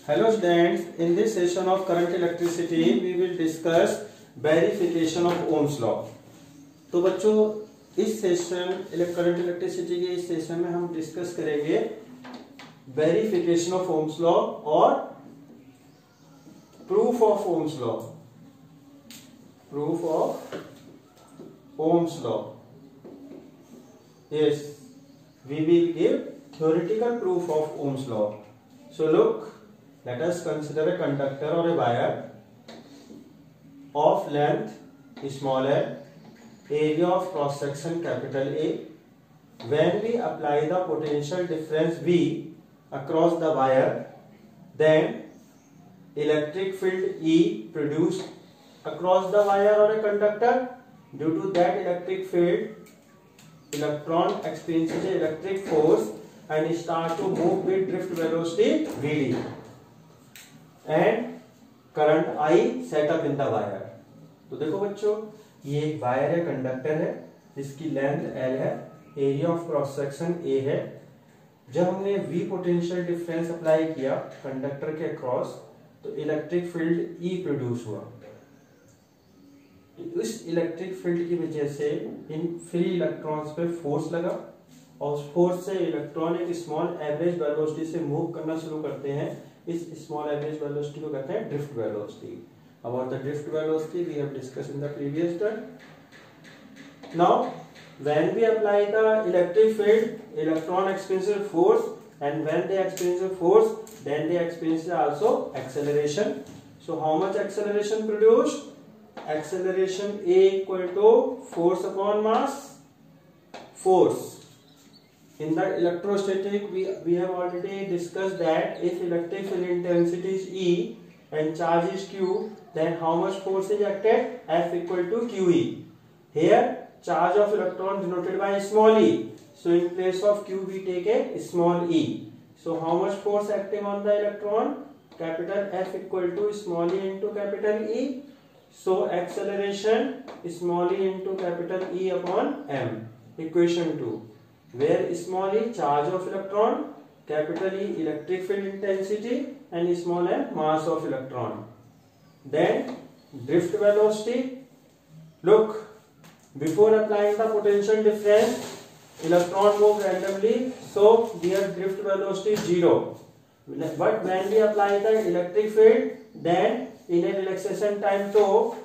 Hello students, in this session of current electricity we will discuss verification of Ohm's law। तो बच्चों इस session current electricity के इस session में हम डिस्कस करेंगे वेरिफिकेशन ऑफ ओम्स लॉ और proof of Ohm's law. Proof of Ohm's law, yes, we will give theoretical proof of Ohm's law। So look, let us consider a conductor or a wire of length small l, area of cross section capital A. When we apply the potential difference V across the wire, then electric field E produced across the wire or a conductor, due to that electric field, electron experiences an electric force and start to move with drift velocity Vd, and current I set up in the wire। तो देखो बच्चों, ये एक wire है, conductor है, जिसकी length L है, area of cross section A है। जब हमने V पोटेंशियल डिफरेंस अप्लाई किया कंडक्टर के अक्रॉस, तो इलेक्ट्रिक फील्ड E प्रोड्यूस हुआ। इस इलेक्ट्रिक फील्ड की वजह से इन फ्री इलेक्ट्रॉन्स पे फोर्स लगा, और उस फोर्स से इलेक्ट्रॉन एक स्मॉल एवरेज वेलोसिटी से मूव करना शुरू करते हैं। इस स्मॉल एवरेज वेलोसिटी को कहते हैं drift velocity. About the drift velocity we have discussed in the previous term. Now when we apply the electric field, electron experiences force, and when they experience a force, then they experience also acceleration। So how much acceleration produced? Acceleration A equal to force upon mass, force। In the electrostatic we have already discussed that if electric field intensity is E and charge is Q, then how much force is acted? F equal to QE। Here charge of electron denoted by small e, so in place of Q we take a small e। So how much force acting on the electron? Capital F equal to small e into capital E। So acceleration small e into capital E upon m, equation 2, where small e charge of electron, capital E electric field intensity, and small m mass of electron। Then drift velocity, look, before applying the potential difference, electron move randomly, so their drift velocity is 0। But when we apply the electric field, then in a relaxation time, so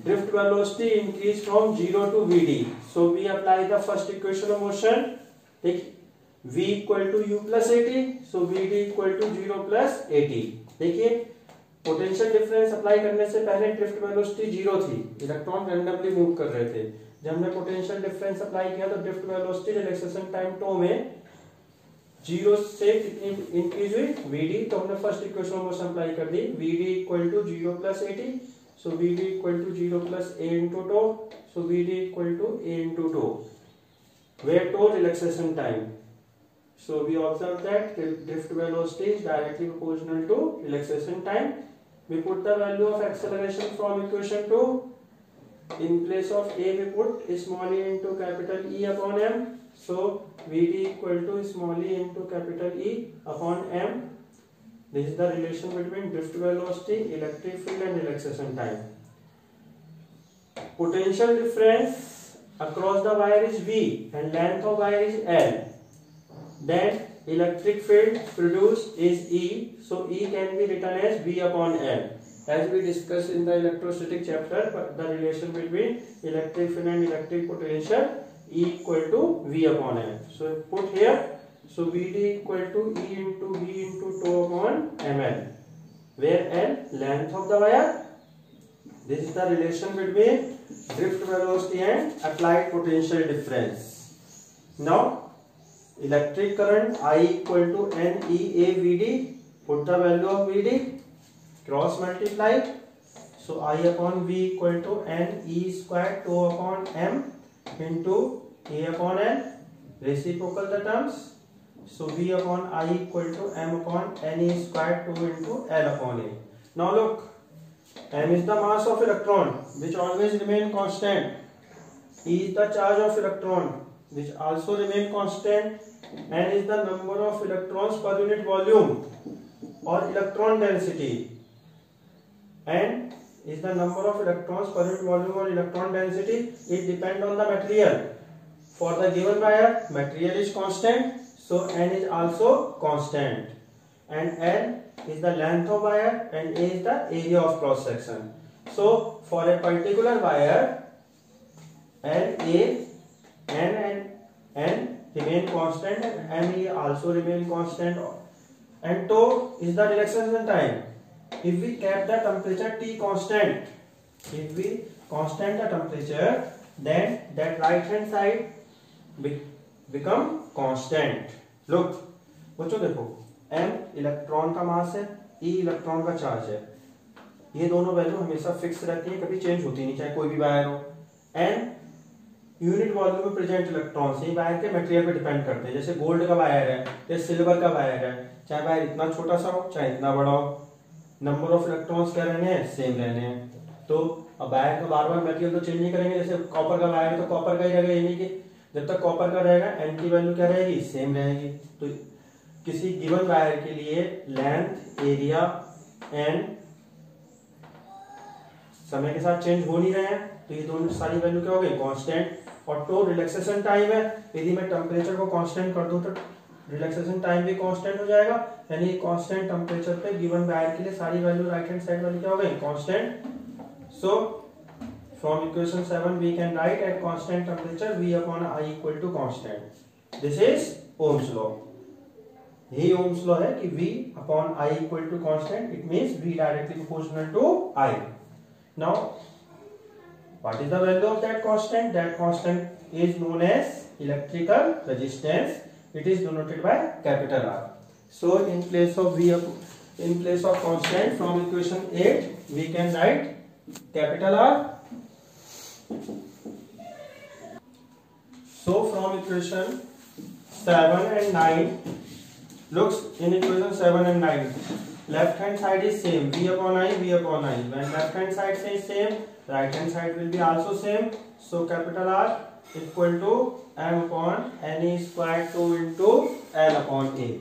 drift velocity increase from 0 to Vd। So we apply the first equation of motion, V equal to U plus AT, so Vd equal to 0 plus AT। देखिए potential difference apply करने से पहले drift velocity 0 थी, electron randomly move कर रहे थे। जब हमने पोटेंशियल डिफरेंस अप्लाई किया तो drift velocity relaxation time tau में 0 से कितनी इंक्रीज हुई? Vd। तो हमने first equation of motion apply कर दी, Vd equal to 0 plus AT, so Vd equal to 0 plus A into tau, so Vd equal to A into tau, where tau relaxation time. So we observe that drift velocity is directly proportional to relaxation time। We put the value of acceleration from equation 2. In place of A we put small e into capital E upon m, so Vd equal to small e into capital E upon m। This is the relation between drift velocity, electric field and relaxation time। Potential difference across the wire is V and length of wire is L, then electric field produced is E, so E can be written as V upon L। As we discussed in the electrostatic chapter, the relation between electric field and electric potential, E equal to V upon L। So put here, so Vd equal to E into V into tau upon ml, where L length of the wire। This is the relation between drift velocity and applied potential difference। Now electric current I equal to NEA Vd, put the value of Vd, cross multiply, so I upon V equal to NE square tau upon m into A upon L, reciprocal the terms, so V upon I equal to m upon NE square tau into L upon A। Now look, m is the mass of electron which always remain constant, E is the charge of electron which also remain constant, and is the number of electrons per unit volume, or electron density, and is the number of electrons per unit volume or electron density. It depend on the material. For the given wire, material is constant, so N is also constant, and L is the length of wire and A is the area of cross section. So for a particular wire, L, A, N and remain constant, and ME also remain constant, and tau is the relaxation time. If we kept the temperature T constant, if we constant the temperature, then that right hand side become constant. Look बच्चों देखो, M electron का मास है, E electron का charge है, ये दोनों value हमेशा fix रहती है, कभी चेंज होती नहीं, चाहे कोई भी वायर हो. N यूनिट वॉल्यूम में प्रेजेंट इलेक्ट्रॉन्स ये वायर के मटेरियल पे डिपेंड करते हैं. जैसे गोल्ड का वायर है या सिल्वर का वायर है, चाहे वायर इतना छोटा सा हो चाहे इतना बड़ा हो, नंबर ऑफ इलेक्ट्रॉन्स क्या रहने हैं, सेम रहने हैं. तो अब वायर का बार बार मटेरियल तो चेंज नहीं करेंगे. जैसे कॉपर का वायर है तो कॉपर का ही रहेगा, ये नहीं कि जब तक कॉपर का रहेगा एन की वैल्यू क्या रहेगी, सेम रहेगी. तो किसी गिवन वायर के लिए लेंथ, एरिया एंड समय के साथ चेंज हो नहीं रहे हैं, तो ये दोनों सारी वैल्यू क्या हो गई, कांस्टेंट. और तो रिलैक्सेशन टाइम है, यदि मैं टेम्परेचर को कांस्टेंट कर दूं तो रिलैक्सेशन टाइम भी कांस्टेंट हो जाएगा. यानी कांस्टेंट टेम्परेचर पे गिवन वायर के लिए सारी वैल्यू राइट हैंड साइड वाली क्या हो गई, constant. So from equation 7 we can write at constant temperature V upon I equal to constant. This is Ohm's law. यही ओम्स लॉ है कि V upon I equal to constant. It means V directly proportional to I. Now what is the value of that constant? That constant is known as electrical resistance. It is denoted by capital R. So in place of constant from equation 8 we can write capital R. So from equation 7 and 9, looks in equation 7 and 9, left hand side is same, V upon I, V upon I. When left hand side says same, right hand side will be also same. So capital R equal to M upon N square 2 into L upon A.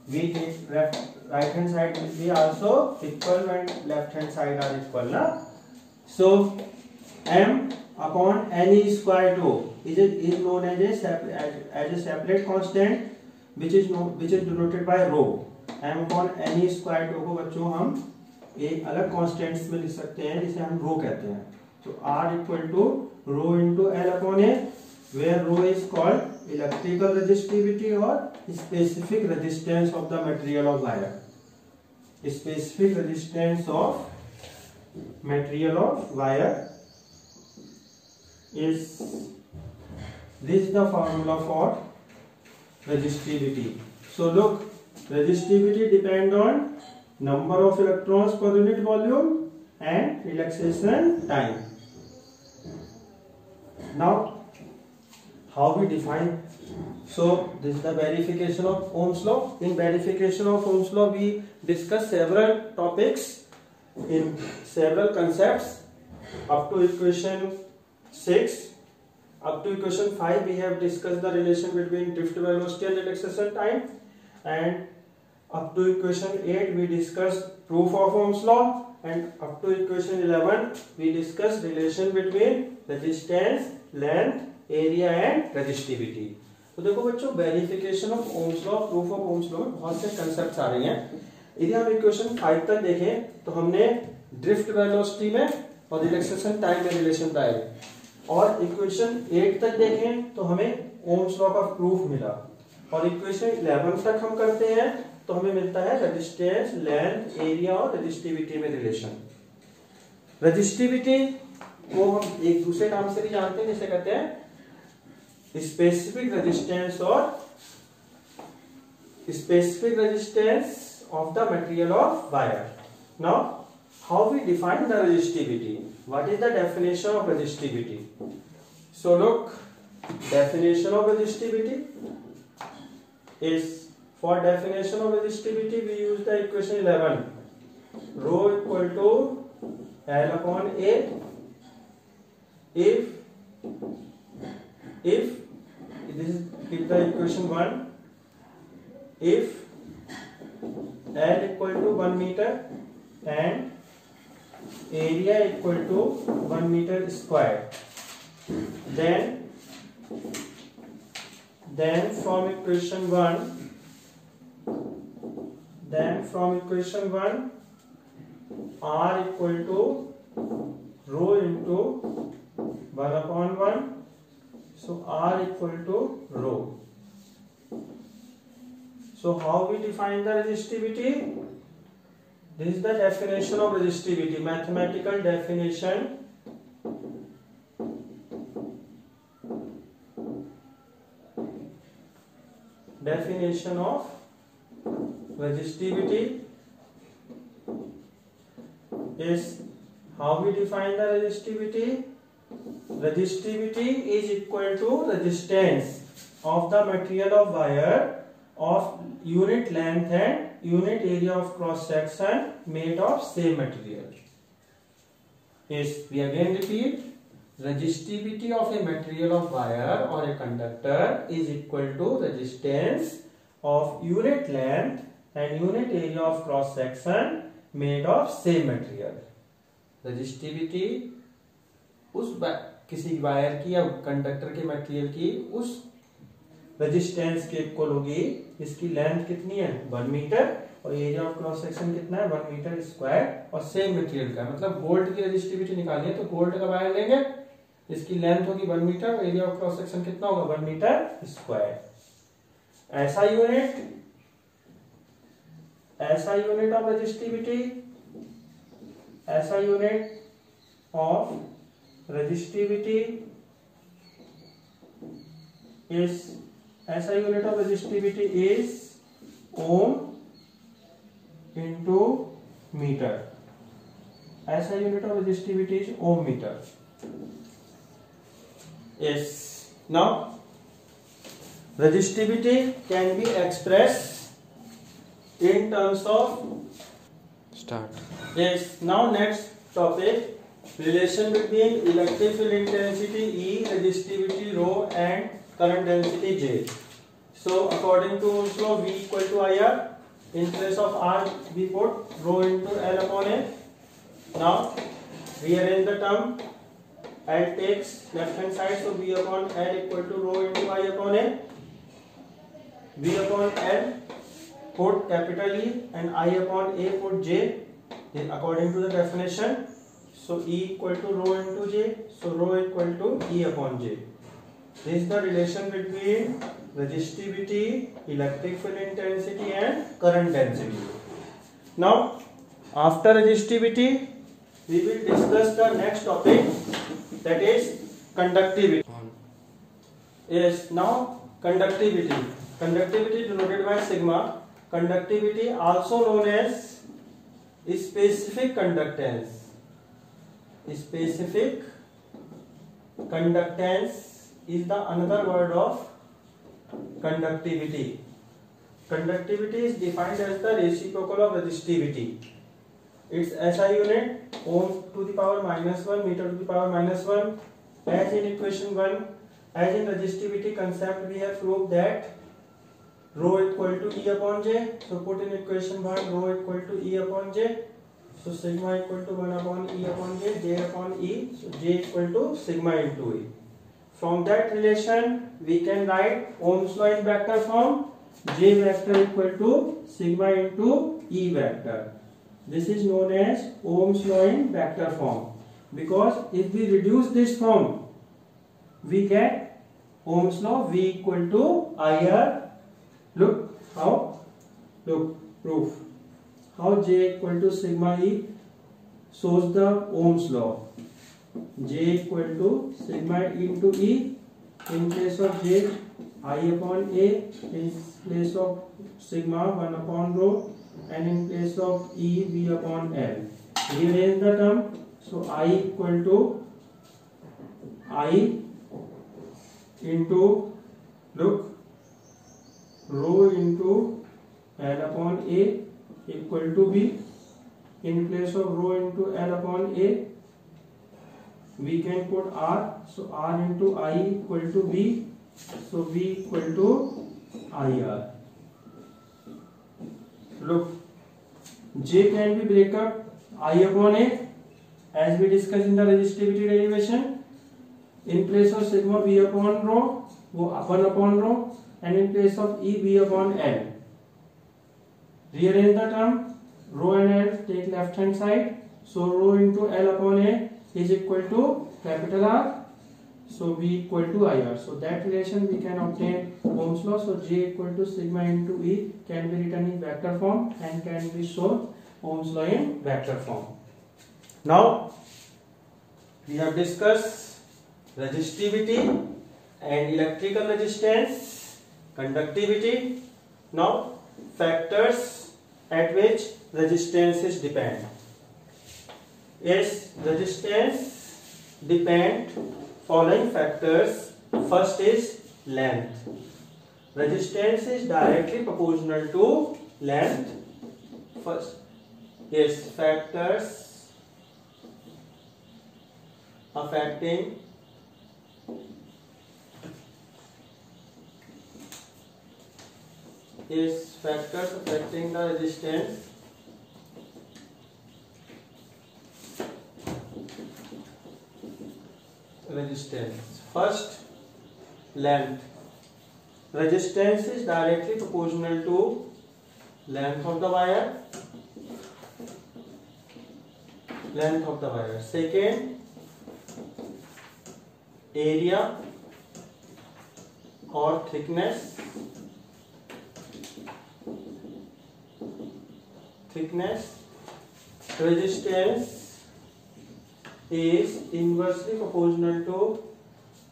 We take right hand side will be also equal when left hand side are equal, na? So M upon N square 2 is known as a separate constant which is denoted by rho. M upon N square 2 को बच्चों हम एक अलग constants में लिख सकते हैं जिसे हम रो कहते हैं. तो R equal to rho into l upon a, where rho is called electrical resistivity और specific resistance of the material of wire. Specific resistance of material of wire is this is the formula for resistivity. So look, resistivity depend on number of electrons per unit volume and relaxation time. Now how we define? So this is the verification of Ohm's law. In verification of Ohm's law we discuss several topics in several concepts. Up to equation 6, up to equation 5 we have discussed the relation between drift velocity and relaxation time, and up to equation 8 we discussed proof of Ohm's law, and up to equation 11 we discussed relation between resistance, length, area and resistivity. तो देखो बच्चों, verification of Ohm's law, proof of Ohm's law में बहुत से concepts आ रहे हैं. यदि हम इक्वेशन 5 तक देखें तो हमने ड्रिफ्ट वेलोसिटी में और रिलैक्सेशन टाइम में रिलेशन बताया, और इक्वेशन 8 तक देखें तो हमें ओम्स लॉ का प्रूफ मिला, और इक्वेशन 11 तक हम करते हैं तो हमें मिलता है रेजिस्टेंस, लेंथ, एरिया और रेजिस्टिविटी में रिलेशन. रेजिस्टिविटी को हम एक दूसरे नाम से भी जानते हैं, जिसे कहते हैं स्पेसिफिक रेजिस्टेंस और specific resistance of the material of wire. Now how we define the resistivity? What is the definition of resistivity? So look, definition of resistivity is, for definition of resistivity we use the equation 11, rho equal to L upon A. If this is the equation 1, if L equal to 1 meter and area equal to 1 meter square. Then from equation 1, R equal to rho into 1 upon 1. So R equal to rho. So how we define the resistivity? This is the definition of resistivity, mathematical definition. Definition of resistivity is how we define the resistivity. Resistivity is equal to resistance of the material of wire of unit length and unit area of cross section made of same material. Yes, we again repeat, resistivity of a material of wire or a conductor is equal to resistance of unit length and unit area of cross section made of same material. Resistivity उस किसी wire की या conductor के material की उस resistance के equal होगी इसकी लेंथ कितनी है 1 मीटर और एरिया ऑफ क्रॉस सेक्शन कितना है 1 मीटर स्क्वायर और सेम मटेरियल का, मतलब गोल्ड की रेजिस्टिविटी निकाली है तो गोल्ड का वायर लेंगे, इसकी लेंथ होगी 1 मीटर और एरिया ऑफ क्रॉस सेक्शन कितना होगा 1 मीटर स्क्वायर. ऐसा यूनिट ऑफ रेजिस्टिविटी, ऐसा unit of resistivity is ohm into meter. ऐसा unit of resistivity is ohm meter. Yes. Now resistivity can be expressed in terms of start. Yes. Now next topic, relation between electric field intensity E, resistivity rho and current density J. So according to Ohm's law, V equal to IR. In place of R we put rho into L upon A. Now rearrange the term. L takes left hand side, so V upon L equal to rho into I upon A. V upon L put capital E and I upon A put J according to the definition. So E equal to rho into J, so rho equal to E upon J. This is the relation between resistivity, electric field intensity and current density. Now after resistivity we will discuss the next topic, that is conductivity. Yes, now conductivity. Conductivity denoted by sigma. Conductivity also known as specific conductance. Specific conductance is the another word of conductivity. Conductivity is defined as the reciprocal of resistivity. Its SI unit ohm to the power -1, meter to the power -1. As in equation 1, as in resistivity concept we have proved that rho equal to E upon J. So put in equation 1 rho equal to E upon J. So sigma equal to 1 upon E upon J, J upon E, so J equal to sigma into E. From that relation we can write Ohm's law in vector form, J vector equal to sigma into E vector. This is known as Ohm's law in vector form, because if we reduce this form we get Ohm's law V equal to IR. Look proof. How J equal to sigma E shows the Ohm's law. J equal to sigma into E. In place of J, I upon A. In place of sigma, 1 upon rho. And in place of E, V upon L. Rearrange the term. So I equal to I into rho into L upon A equal to B. In place of rho into L upon A we can put R, so R into I equal to B, so V equal to IR. look, J can be break up I upon A as we discussed in the resistivity derivation. In place of sigma B upon rho, वो 1 upon rho, and in place of E B upon L. Rearrange the term, rho and L take left hand side, so rho into L upon A is equal to capital R, so B equal to IR. So that relation we can obtain Ohm's law. So J equal to sigma into E can be written in vector form and can be shown Ohm's law in vector form. Now we have discussed resistivity and electrical resistance, conductivity. Now factors at which resistances depend. Yes, resistance depend following factors. First is length. Resistance is directly proportional to length. First, yes, factors affecting the resistance. First, length. Resistance is directly proportional to length of the wire. Second, area or thickness. Resistance is inversely proportional to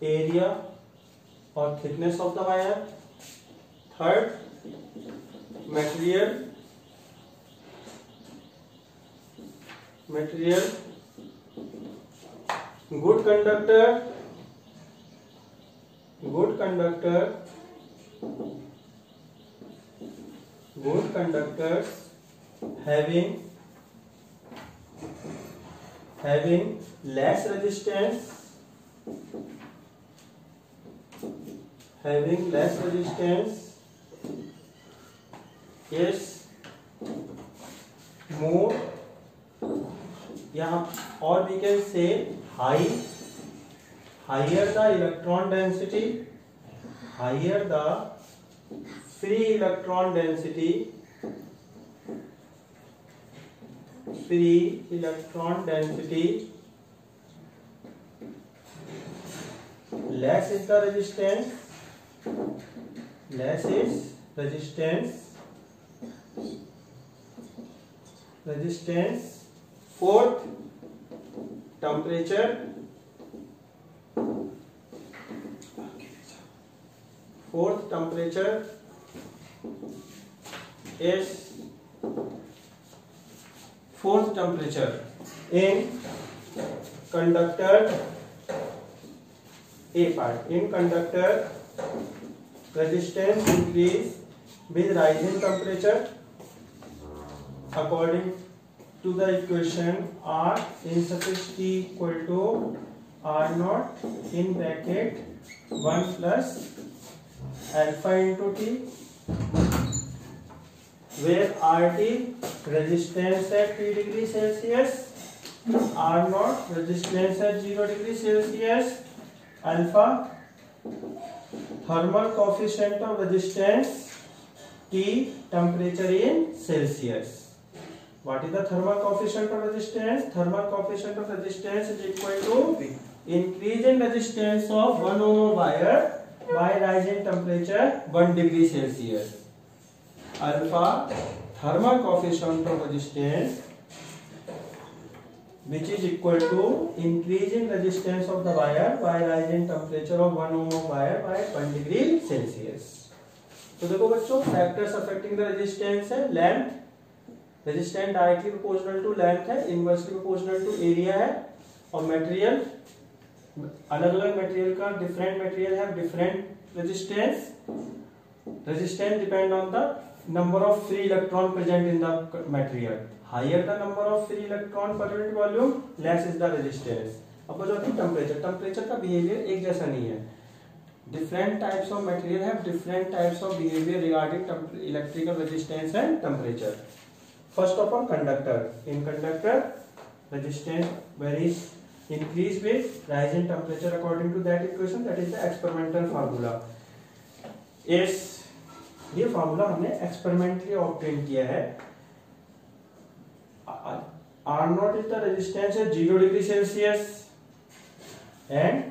area or thickness of the wire. Third, material. Good conductors having less resistance, yes, more, यहाँ, or we can say higher the electron density, higher the free electron density, less is the resistance. Fourth, temperature. In conductor A part. In conductor, resistance increase with rising temperature according to the equation R in suffix T equal to R naught in bracket 1 plus alpha into T, where RT resistance at T degree Celsius, R naught resistance at 0 degree Celsius, alpha thermal coefficient of resistance, T temperature in Celsius. What is the thermal coefficient of resistance? Thermal coefficient of resistance is equal to increase in resistance of 1 ohm wire by rising temperature 1 degree Celsius. Alpha thermal coefficient of resistance, which is equal to increase in resistance of the wire by rising temperature of 1 ohm wire by 1 degree Celsius. तो देखो बच्चों, factors affecting the resistance है length, resistance directly proportional to length है, inversely proportional to area है, और material, अलग अलग material का डिफरेंट मटेरियल है different resistance. Resistance depend on the number of free electron present in the material. Higher the number of free electron per unit volume, less is the resistance. अब जो temperature का behaviour एक जैसा नहीं है. different types of material have different types of behavior regarding electrical resistance and temperature. First of all, conductor. In conductor, resistance varies, increase with rise in temperature according to that equation, that is the experimental formula. Yes, ये formula हमने experimentally obtain किया है. R0 is the resistance at 0 degree Celsius and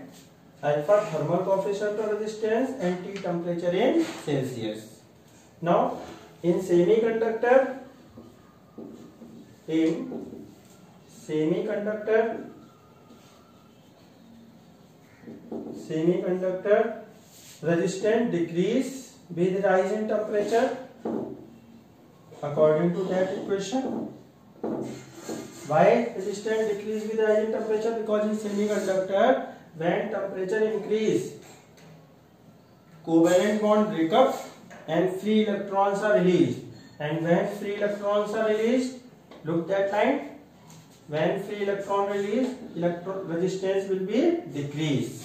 alpha thermal coefficient of resistance and T temperature in Celsius. Now in semiconductor resistance decrease with rise in temperature according to that equation. Why resistance decrease with rise in temperature? Because in semiconductor, when temperature increase, covalent bond break up and free electrons are released. And when free electrons are released, look that line. When free electron release, resistance will be decreased.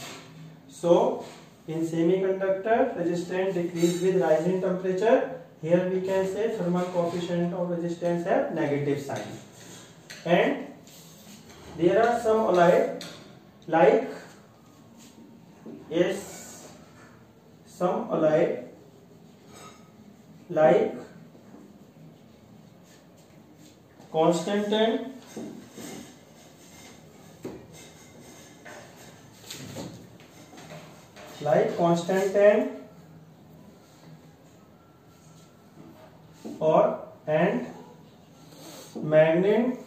So in semiconductor, resistance decrease with rise in temperature. Here we can say thermal coefficient of resistance have negative sign. And there are some alloy like Constantan, and magnin.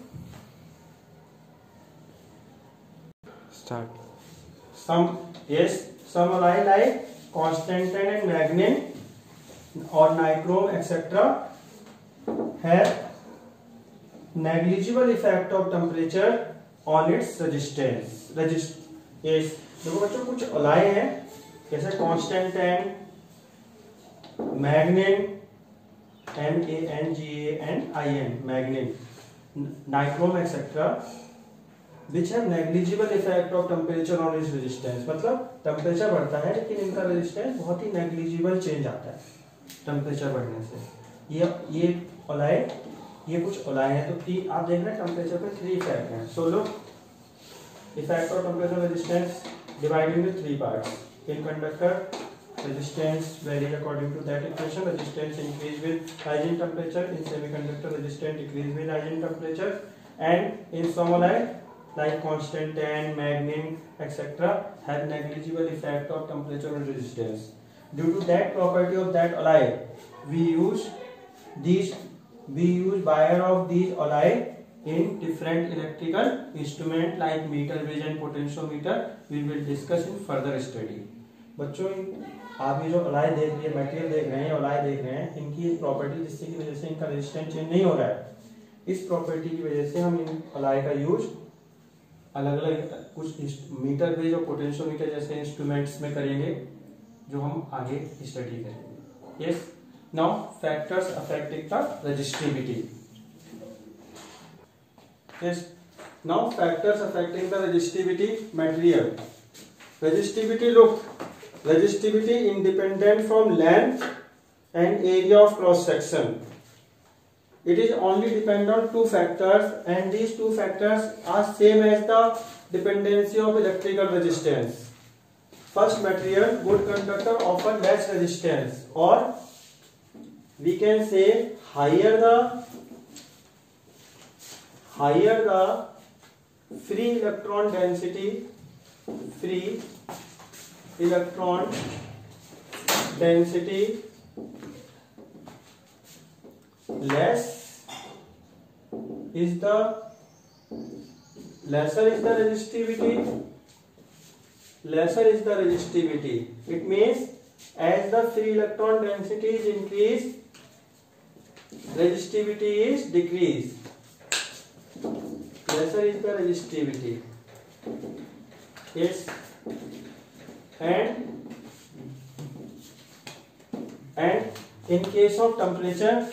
Start. Some alloy like Constantan and magnin or nichrome etc. have negligible effect of temperature on its resistance. देखो बच्चों कुछ alloy हैं जैसे Constantan, magnin, MANGANIN, magnin, nichrome etc. which have negligible effect of temperature on its resistance. मतलब temperature बढ़ता है लेकिन इनका रेजिस्टेंस बहुत ही नेग्लिजिबल चेंज आता है टेम्परेचर बढ़ने से. ये अलाय, ये कुछ अलाय है. तो तीन आप देख रहे हैं टेम्परेचर पे 3 इफेक्ट हैं. So low effect of temperature resistance divided into 3 parts. In conductor, resistance varies according to that equation. Resistance increase with rise in temperature. In semiconductor, resistance decrease with rise in temperature. And in some alloy like Constantan, magnin, etc. have negligible effect of temperature and resistance. Due to that property of that alloy, we use wire of these alloy in different electrical instrument like meter gauge and potentiometer. We will discuss in further study. बच्चों आप ये जो alloy देख रहे हैं, material देख रहे हैं, alloy देख रहे हैं, इनकी प्रॉपर्टी जिससे की वजह से इनका रेजिस्टेंस चेंज नहीं हो रहा है, इस प्रॉपर्टी की वजह से हम इन alloy का यूज अलग अलग कुछ मीटर गेज और पोटेंशियोमीटर जैसे इंस्ट्रूमेंट्स में करेंगे जो हम आगे स्टडी करेंगे. Yes, now factors affecting the resistivity. Yes. Now factors affecting the resistivity material. Resistivity, look. Resistivity independent from length and area of cross section. It is only depend on 2 factors and these 2 factors are same as the dependency of electrical resistance. First, material, good conductor offer less resistance, or we can say higher the free electron density, lesser is the resistivity. It means as the free electron density is increased, resistivity is decreased. Lesser is the resistivity. Yes. And in case of temperature,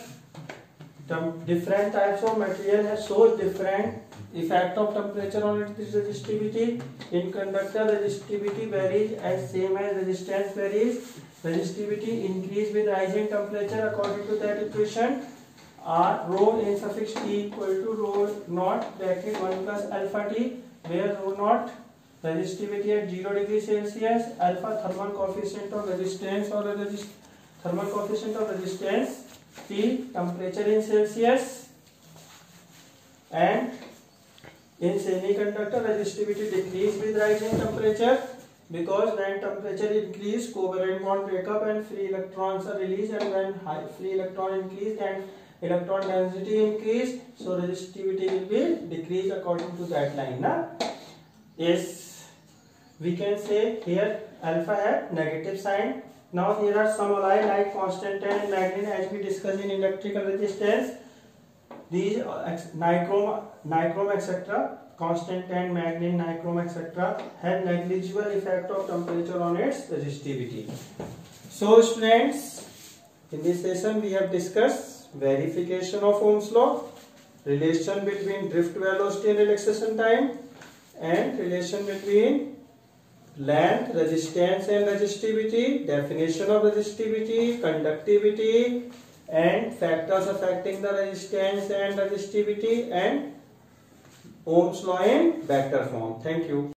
different types of material have so different effect of temperature on its resistivity. In conductor, resistivity varies as same as resistance varies. Resistivity increase with rising temperature according to that equation. R rho in suffix T equal to rho naught bracket 1 plus alpha T, where rho naught resistivity at 0 degree Celsius, alpha thermal coefficient of resistance or thermal coefficient of resistance, T temperature in Celsius, and in semiconductor resistivity decrease with rising temperature, because when temperature increase covalent bond break up and free electrons are released, and when free electron increase and electron density increase, so resistivity will be decrease according to that line. Na? Yes, we can say here alpha have negative sign. Now here are some alloy like constant and magnet, as we discussed in electrical resistance. These nichrome etc., constant and magnet, nichrome etc. have negligible effect of temperature on its resistivity. So students, in this session we have discussed verification of Ohm's law, relation between drift velocity and relaxation time, and relation between length, resistance and resistivity, definition of resistivity, conductivity, and factors affecting the resistance and resistivity, and Ohm's law in vector form. Thank you.